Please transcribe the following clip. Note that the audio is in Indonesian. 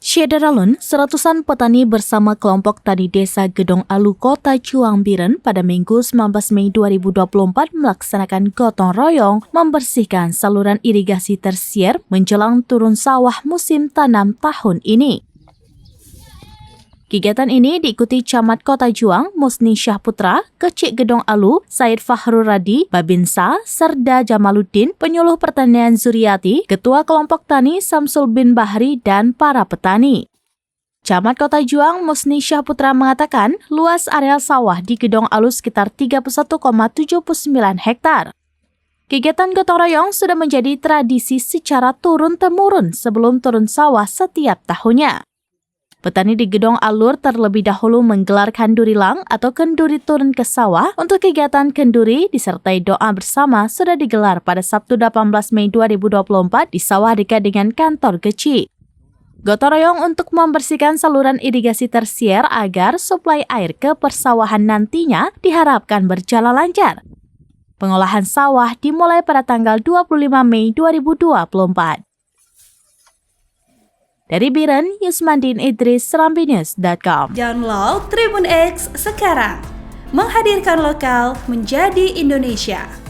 Syederalun, seratusan petani bersama kelompok tani desa Gedong Alu Kota Juang Biren pada Minggu 19 Mei 2024 melaksanakan gotong royong membersihkan saluran irigasi tersier menjelang turun sawah musim tanam tahun ini. Kegiatan ini diikuti Camat Kota Juang, Musni Syahputra, Kecik Gedong Alu, Said Fahrul Radi, Babinsa, Serda Jamaluddin, Penyuluh Pertanian Zuriati, Ketua Kelompok Tani Samsul bin Bahri, dan para petani. Camat Kota Juang, Musni Syahputra mengatakan, luas areal sawah di Gedong Alu sekitar 31,79 hektar. Kegiatan gotong royong sudah menjadi tradisi secara turun-temurun sebelum turun sawah setiap tahunnya. Petani di Gedong Alur terlebih dahulu menggelar kandurilang atau kenduri turun ke sawah untuk kegiatan kenduri disertai doa bersama sudah digelar pada Sabtu 18 Mei 2024 di sawah dekat dengan kantor Kecik. Gotong royong untuk membersihkan saluran irigasi tersier agar suplai air ke persawahan nantinya diharapkan berjalan lancar. Pengolahan sawah dimulai pada tanggal 25 Mei 2024. Dari Biren, Yusmandin Idris, serambinews.com. Download Tribun X sekarang, menghadirkan lokal menjadi Indonesia.